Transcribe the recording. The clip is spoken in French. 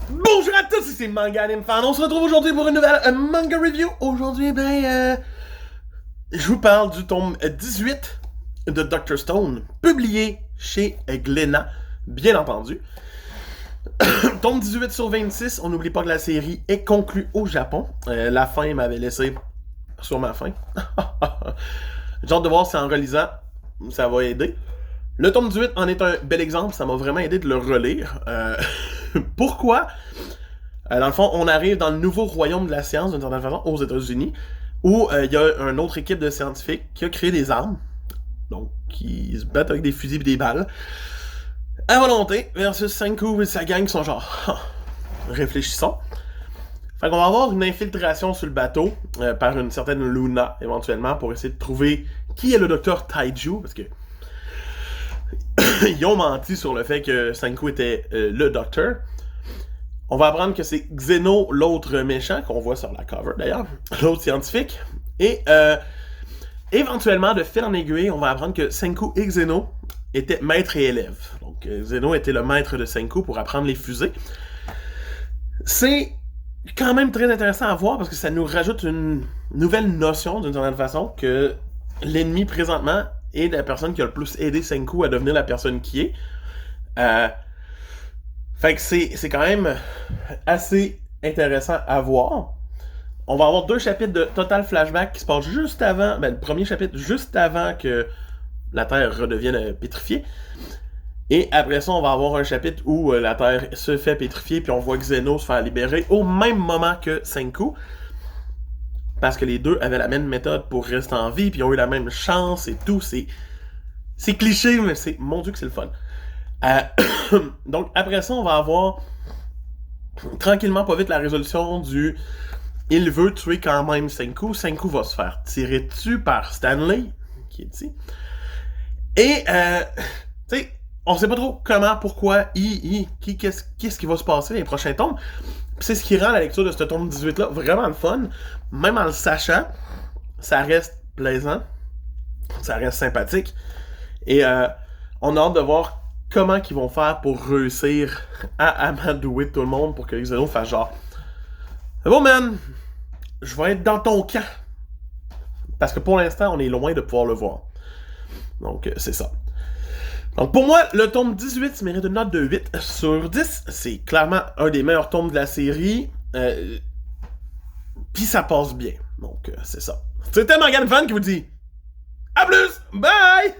Bonjour à tous, ici Manga Anime Fan. On se retrouve aujourd'hui pour une nouvelle manga review. Aujourd'hui, je vous parle du tome 18 de Dr. Stone, publié chez Glénat, bien entendu. Tome 18 sur 26, on n'oublie pas que la série est conclue au Japon. La fin m'avait laissé sur ma faim. J'ai hâte de voir si en relisant, ça va aider. Le tome 18 en est un bel exemple, ça m'a vraiment aidé de le relire. Pourquoi? Dans le fond, on arrive dans le nouveau royaume de la science, d'une certaine façon, aux États-Unis, où il y a une autre équipe de scientifiques qui a créé des armes, donc qui se battent avec des fusils et des balles, à volonté, versus Senku et sa gang qui sont genre, réfléchissons. Fait qu'on va avoir une infiltration sur le bateau par une certaine Luna, éventuellement, pour essayer de trouver qui est le docteur Taiju, parce que ils ont menti sur le fait que Senku était le docteur. On va apprendre que c'est Xeno, l'autre méchant, qu'on voit sur la cover d'ailleurs, l'autre scientifique. Et éventuellement, de fil en aiguille, on va apprendre que Senku et Xeno étaient maître et élève. Donc Xeno était le maître de Senku pour apprendre les fusées. C'est quand même très intéressant à voir parce que ça nous rajoute une nouvelle notion, d'une certaine façon, que l'ennemi présentement est la personne qui a le plus aidé Senku à devenir la personne qui est. Fait que c'est quand même assez intéressant à voir. On va avoir deux chapitres de Total Flashback qui se passent juste avant, le premier chapitre juste avant que la Terre redevienne pétrifiée. Et après ça, on va avoir un chapitre où la Terre se fait pétrifier, puis on voit Xeno se faire libérer au même moment que Senku. Parce que les deux avaient la même méthode pour rester en vie, puis ils ont eu la même chance et tout. C'est cliché, mais c'est mon Dieu que c'est le fun. Donc après ça, on va avoir tranquillement pas vite la résolution du il veut tuer quand même Senku. Senku va se faire tirer dessus par Stanley, qui est ici. Et tu sais, on sait pas trop comment, pourquoi, qu'est-ce qui va se passer dans les prochains tomes. Puis c'est ce qui rend la lecture de ce tome 18 là vraiment le fun. Même en le sachant, ça reste plaisant, ça reste sympathique. Et on a hâte de voir comment ils vont faire pour réussir à amadouer tout le monde pour que Xeno fasse genre c'est bon man, je vais être dans ton camp. Parce que pour l'instant, on est loin de pouvoir le voir. Donc c'est ça. Donc pour moi, le tome 18 mérite une note de 8 sur 10. C'est clairement un des meilleurs tomes de la série. Puis ça passe bien. Donc c'est ça. C'était Manga Anime Fan qui vous dit à plus, bye!